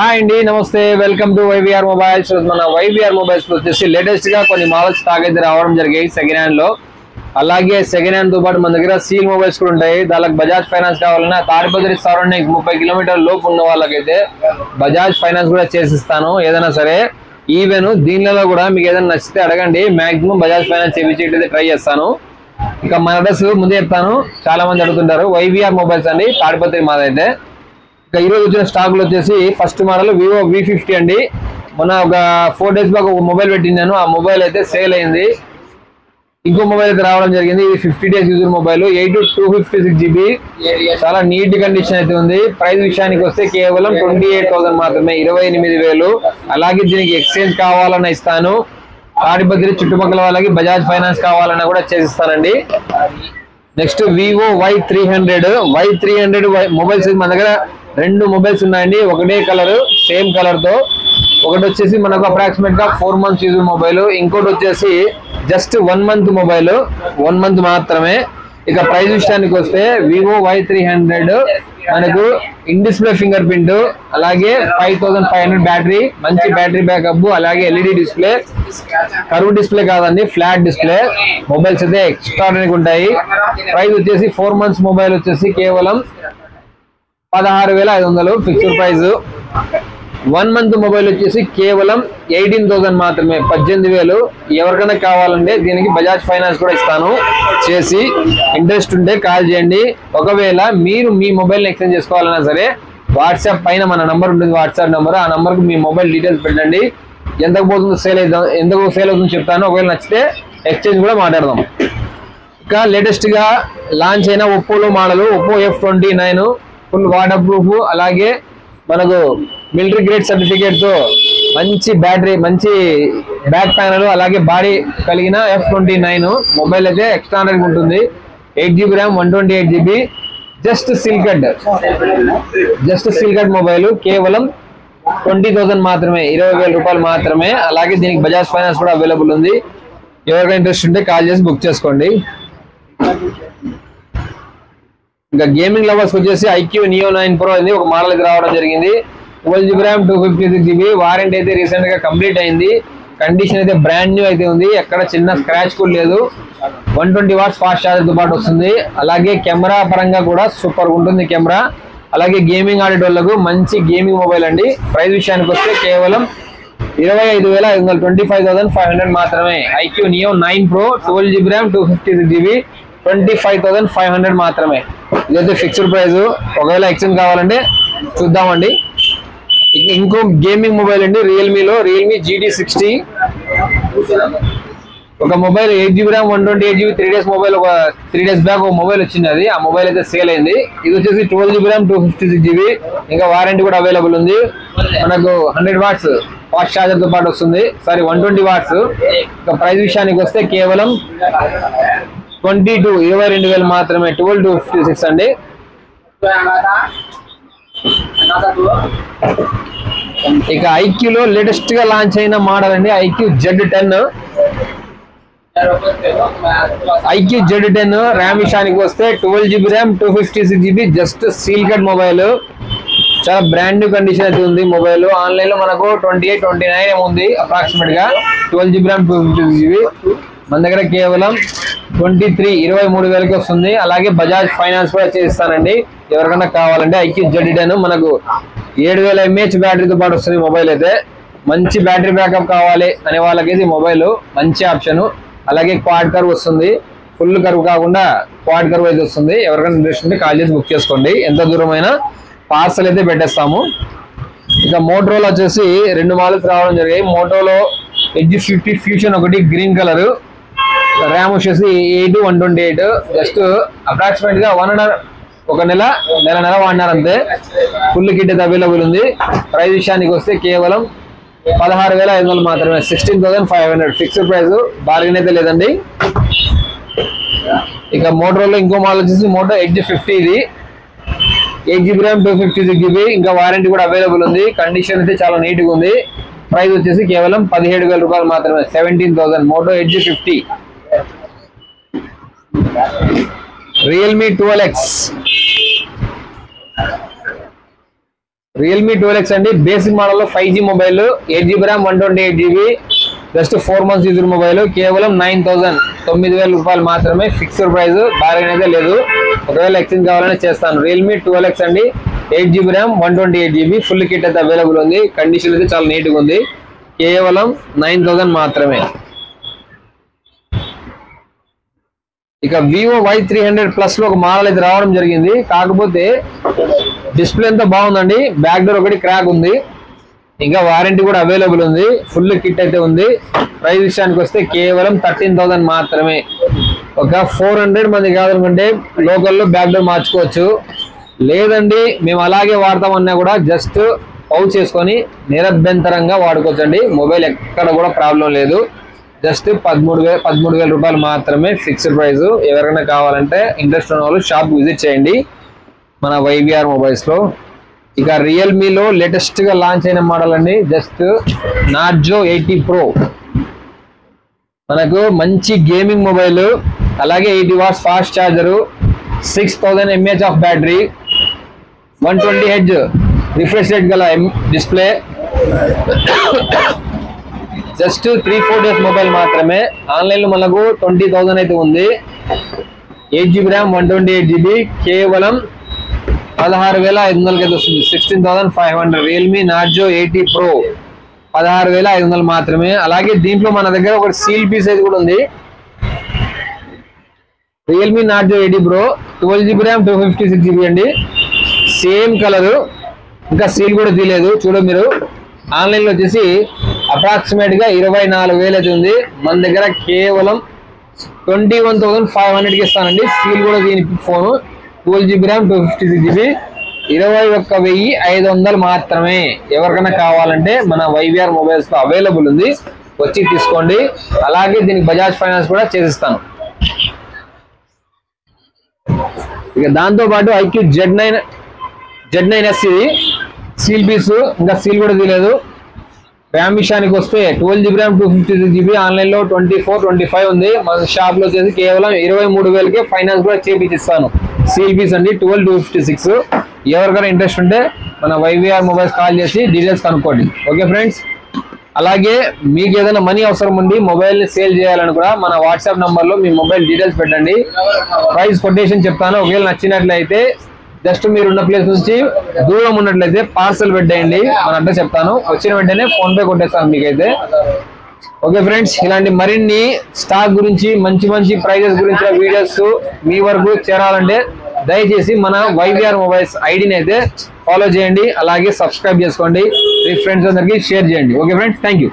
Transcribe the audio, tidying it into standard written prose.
Hi అండి, నమస్తే. Welcome to YVR mobiles. మన వైవిఆర్ మొబైల్స్ వచ్చేసి లేటెస్ట్ గా కొన్ని మోడల్స్ స్టాక్ అయితే రావడం జరిగాయి సెకండ్ హ్యాండ్ లో. అలాగే సెకండ్ హ్యాండ్ తో పాటు మన దగ్గర సీల్ మొబైల్స్ కూడా ఉంటాయి. దానికి బజాజ్ ఫైనాన్స్ కావాలన్నా తాడిపత్రి సరౌండింగ్ 30 కిలోమీటర్ల లోపు ఉన్న వాళ్ళకైతే బజాజ్ ఫైనాన్స్ కూడా చేసిస్తాను. ఏదైనా సరే ఈవెన్ దీనిలో కూడా మీకు ఏదైనా నచ్చితే అడగండి, మాక్సిమం బజాజ్ ఫైనాన్స్ చేయించేటైతే ట్రై చేస్తాను. ఇక మన అడ్రస్ ముందే చెప్తాను, చాలా మంది అడుగుతుంటారు. వైవిఆర్ మొబైల్స్ అండి, తాడిపత్రి మాదైతే. ఈ రోజు వచ్చిన స్టాక్ లో వచ్చేసి ఫస్ట్ మోడల్ వివో V50 అండి. మొన్న ఒక 4 days బ్యాక్ ఒక మొబైల్ పెట్టినాను, ఆ మొబైల్ అయితే సేల్ అయింది. ఇంకో మొబైల్ అయితే రావడం జరిగింది. ఇది 50 days యూజర్ మొబైల్, 8/256 GB, చాలా నీట్ కండిషన్ అయితే ఉంది. ప్రైస్ విషయానికి వస్తే కేవలం 28,000 మాత్రమే, 28,000. అలాగే దీనికి ఎక్స్చేంజ్ కావాలన్నా ఇస్తాను. తాడిపత్రి చుట్టుపక్కల వాళ్ళకి బజాజ్ ఫైనాన్స్ కావాలన్నా కూడా చేసిస్తానండి. నెక్స్ట్ వివో Y300 మొబైల్స్ మన దగ్గర 2 మొబైల్స్ ఉన్నాయండి. ఒకటే కలర్, సేమ్ కలర్ తో. ఒకటి వచ్చేసి మనకు అప్రాక్సిమేట్ గా 4 months యూజ్ మొబైల్, ఇంకోటి వచ్చేసి జస్ట్ 1 month మొబైల్, 1 month మాత్రమే. ఇక ప్రైస్ విషయానికి వస్తే వివో Y300 మనకు ఇన్ డిస్ప్లే ఫింగర్ ప్రింట్, అలాగే 5500 బ్యాటరీ, మంచి బ్యాటరీ బ్యాకప్, అలాగే ఎల్ఈడి డిస్ప్లే. కర్వ్ డిస్ప్లే కాదండి, ఫ్లాట్ డిస్ప్లే. మొబైల్స్ అయితే ఎక్స్ట్రాడనరీగా ఉంటాయి. ప్రైస్ వచ్చేసి 4 months మొబైల్ వచ్చేసి కేవలం 16,500 ఫిక్స్డ్ ప్రైస్. 1 month మొబైల్ వచ్చేసి కేవలం 18,000 మాత్రమే, 18,000. ఎవరికైనా కావాలంటే దీనికి బజాజ్ ఫైనాన్స్ కూడా ఇస్తాను చేసి. ఇంట్రెస్ట్ ఉంటే కాల్ చేయండి. ఒకవేళ మీరు మీ మొబైల్ ఎక్స్చేంజ్ చేసుకోవాలన్నా సరే వాట్సాప్ పైన మన నంబర్ ఉంటుంది, వాట్సాప్ నెంబర్. ఆ నంబర్కి మీ మొబైల్ డీటెయిల్స్ పెట్టండి. ఎంతకు పోతుందో ఎందుకు సేల్ అవుతుందో చెప్తాను. ఒకవేళ నచ్చితే ఎక్స్చేంజ్ కూడా మాట్లాడదాం. ఇంకా లేటెస్ట్ గా లాంచ్ అయిన ఒప్పోలో model Oppo F29 full waterproof, అలాగే మనకు మిలిటరీ గ్రేడ్ సర్టిఫికేట్ తో మంచి బ్యాటరీ, మంచి బ్యాక్ ప్యానల్, అలాగే బాడీ కలిగిన F29 మొబైల్ అయితే ఎక్స్ట్రాడనరీగా ఉంటుంది. 8 GB ర్యామ్, 128 GB, జస్ట్ సిల్కడ్ మొబైల్ కేవలం 20,000 మాత్రమే, 20,000 రూపాయలు మాత్రమే. అలాగే దీనికి బజాజ్ ఫైనాన్స్ కూడా అవైలబుల్ ఉంది. ఎవరికైనా ఇంట్రెస్ట్ ఉంటే కాల్ చేసి బుక్ చేసుకోండి. ఇంకా గేమింగ్ లవర్స్ వచ్చేసి IQ Neo 9 Pro అనేది ఒక మోడల్ అయితే రావడం జరిగింది. 12 GB ర్యామ్, 256 GB. వారంటీ అయితే రీసెంట్ గా కంప్లీట్ అయింది. కండిషన్ అయితే బ్రాండ్ న్యూ అయితే ఉంది, ఎక్కడ చిన్న స్క్రాచ్ కూడా లేదు. 120 watts ఫాస్ట్ ఛార్జర్ తో పాటు వస్తుంది. అలాగే కెమెరా పరంగా కూడా సూపర్ ఉంటుంది కెమెరా. అలాగే గేమింగ్ ఆడేటోళ్లకు మంచి గేమింగ్ మొబైల్ అండి. ప్రైస్ విషయానికి వస్తే కేవలం 25,500, 25,500 మాత్రమే. IQ Neo 9 Pro, 12 GB RAM, 256 GB, 25,500 మాత్రమే. ఇదైతే ఫిక్స్డ్ ప్రైస్. ఒకవేళ ఎక్స్చేంజ్ కావాలంటే చూద్దామండి. ఇంకో గేమింగ్ మొబైల్ అండి, రియల్మీ GT60. ఒక mobile 8 GB RAM, 128 GB, 3 days mobile. ఒక 3 days బ్యాక్ ఒక మొబైల్ వచ్చింది, అది ఆ మొబైల్ అయితే సేల్ అయింది. ఇది వచ్చేసి 12 GB ర్యామ్, 256 GB. ఇంకా వారంటీ కూడా అవైలబుల్ ఉంది. మనకు 100 watts ఫాస్ట్ ఛార్జర్ తో పాటు వస్తుంది. 120 watts. ఇంకా ప్రైస్ విషయానికి వస్తే కేవలం 22,000 మాత్రమే, 12,256 అండి. ఇక ఐక్యూలో లేటెస్ట్ గా లాంచ్ అయిన మోడల్ అండి, IQ Z10. IQ Z10 RAM విషయానికి వస్తే 12 GB RAM, 256 GB, just seal cut mobile. చాలా బ్రాండ్ న్యూ కండిషన్ అయితే ఉంది మొబైల్. ఆన్లైన్ లో మనకు 28, 29 ఉంది అప్రాక్సిమేట్ గా. 12 GB ర్యామ్, 256 GB. మన దగ్గర కేవలం 23,000కి వస్తుంది. అలాగే బజాజ్ ఫైనాన్స్ కూడా చేస్తానండి ఎవరికైనా కావాలంటే. IQ Z10 మనకు 7,000 mAh బ్యాటరీతో పాటు వస్తుంది మొబైల్ అయితే. మంచి బ్యాటరీ బ్యాకప్ కావాలి అనే వాళ్ళకి మొబైల్ మంచి ఆప్షన్. అలాగే క్వాడ్ కర్వ్ వస్తుంది, ఫుల్ కర్వ్ కాకుండా క్వాడ్ కర్వ్ అయితే వస్తుంది. ఎవరికైనా ఇంట్రెస్ట్ ఉంటే కాల్ చేసి బుక్ చేసుకోండి. ఎంత దూరమైనా పార్సల్ అయితే పెట్టేస్తాము. ఇక మోటోరోలా వచ్చేసి 2 మోడల్స్ రావడం జరిగాయి. మోటోలో Edge 50 ఫ్యూషన్ ఒకటి, గ్రీన్ కలర్. ర్యామ్ వచ్చేసి 8, 128. జస్ట్ అప్రాక్సిమేట్ గా ఒక నెల వాడినారు అంతే. ఫుల్ కిట్ అయితే అవైలబుల్ ఉంది. ప్రైస్ విషయానికి వస్తే కేవలం 16,500 మాత్రమే, 16,500 ఫిక్స్డ్ ప్రైస్. బార్గెన్ అయితే లేదండి. ఇక మోటోరోలా ఇంకో మోడల్ వచ్చేసి మోటో Edge 50. ఇది 8 GB ర్యామ్, 256 GB. ఇంకా వారంటీ కూడా అవైలబుల్ ఉంది. కండిషన్ అయితే చాలా నీట్ గా ఉంది. ప్రైస్ వచ్చేసి కేవలం 17,000 రూపాయలు మాత్రమే, 17,000. Moto Edge 50. Realme 12X. Realme 12X అండి, బేసిక్ మోడల్ లో 5G mobile, 8GB RAM, 128GB, just 4 months user mobile, కేవలం 9,000 రూపాయలు మాత్రమే. ఫిక్స్డ్ ప్రైస్, బార్గెన్ అయితే లేదు. ఒకవేళ ఎక్స్చేంజ్ కావాలని చేస్తాను. రియల్మీ 12X అండి, 8GB RAM, 128GB, full kit అయితే అవైలబుల్ ఉంది. కండిషన్ అయితే చాలా నీట్ గా ఉంది. కేవలం 9,000 మాత్రమే. ఇక వివో Y300 ప్లస్ లో ఒక మోడల్ అయితే రావడం జరిగింది. కాకపోతే డిస్ప్లే అంతా బాగుందండి, బ్యాక్ డోర్ ఒకటి క్రాక్ ఉంది, ఇంకా వారంటీ కూడా అవైలబుల్ ఉంది. ఫుల్ కిట్ అయితే ఉంది. ప్రైస్ విషయానికి వస్తే కేవలం 13,000 మాత్రమే. ఒక 400 మంది కాదనుకుంటే లోకల్లో బ్యాక్ డోర్ మార్చుకోవచ్చు. లేదండి మేము అలాగే వాడతామన్నా కూడా జస్ట్ పౌచ్ చేసుకొని నిరభ్యంతరంగా వాడుకోవచ్చు అండి. మొబైల్ ఎక్కడ కూడా ప్రాబ్లం లేదు. జస్ట్ 13,000 రూపాయలు మాత్రమే ఫిక్స్డ్ ప్రైస్. ఎవరికైనా కావాలంటే ఇంట్రెస్ట్ ఉన్న వాళ్ళు షాప్ విజిట్ చేయండి మన YVR మొబైల్స్ లో. ఇక రియల్మీలో లేటెస్ట్ గా లాంచ్ అయిన మోడల్ అండి, జస్ట్ నార్జో 80 Pro. మనకు మంచి గేమింగ్ మొబైల్, అలాగే 80 watts fast charger, 6000 mAh of battery, 120 Hz refresh rate గల డిస్ప్లే. జస్ట్ 3-4 days మొబైల్ మాత్రమే. ఆన్లైన్ లో మనకు 20,000 అయితే ఉంది. 8GB ర్యామ్, 128GB, కేవలం 16,500 అయితే వస్తుంది. 16,500. రియల్మీ నార్జో 80 Pro 16,500 మాత్రమే. అలాగే దీంట్లో మన దగ్గర ఒక సీల్ పీస్ అయితే కూడా ఉంది. Realme Narzo 80 Pro 12GB RAM, 256GB అండి, సేమ్ కలరు, ఇంకా సీల్ కూడా తీయలేదు. చూడండి మీరు, ఆన్లైన్ లో వచ్చేసి అప్రాక్సిమేట్ గా 24,000 అయితే ఉంది. మన దగ్గర కేవలం 21,500 కి ఇస్తానండి. సీల్ కూడా దీని ఫోన్, 12GB ర్యామ్, 256GB, 21,500 మాత్రమే. ఎవరికైనా కావాలంటే మన YVR మొబైల్స్ లో అవైలబుల్ ఉంది, వచ్చి తీసుకోండి. అలాగే దీనికి బజాజ్ ఫైనాన్స్ కూడా చేసిస్తాను. ఇక దాంతో పాటు IQ Z9S ఇది సీల్ పీస్, ఇంకా సీల్ కూడా తీయలేదు. ర్యామ్ విషయానికి వస్తే 12GB ర్యామ్, 256GB, ఆన్లైన్ లో 24-25 ఉంది. మన షాప్ లో వచ్చేసి కేవలం 23,000కే ఫైనాన్స్ కూడా చేపిస్తాను. సీల్ పీస్ అండి, 12,256. ఎవరికైనా ఇంట్రెస్ట్ ఉంటే మన YVR మొబైల్స్ కాల్ చేసి డీటెయిల్స్ కనుక్కోండి. ఓకే ఫ్రెండ్స్, అలాగే మీకు ఏదైనా మనీ అవసరం ఉండి మొబైల్ ని సేల్ చేయాలని కూడా మన వాట్సాప్ నంబర్ లో మీ మొబైల్ డీటెయిల్స్ పెట్టండి. ప్రైస్ కొటేషన్ చెప్తాను. ఒకవేళ నచ్చినట్లయితే జస్ట్ మీరు ఉన్న ప్లేస్ నుంచి దూరం ఉన్నట్లయితే పార్సల్ పెట్టేయండి, మన అడ్రస్ చెప్తాను. వచ్చిన వెంటనే ఫోన్ పే కొట్టేస్తాను మీకైతే. ఓకే ఫ్రెండ్స్, ఇలాంటి మరిన్ని స్టాక్ గురించి, మంచి మంచి ప్రైజెస్ గురించి వీడియోస్ మీ వరకు చేరాలంటే దయచేసి మన YVR మొబైల్స్ ఐడిని అయితే ఫాలో చేయండి. అలాగే సబ్స్క్రైబ్ చేసుకోండి, మీ ఫ్రెండ్స్ అందరికీ షేర్ చేయండి. Okay friends, thank you.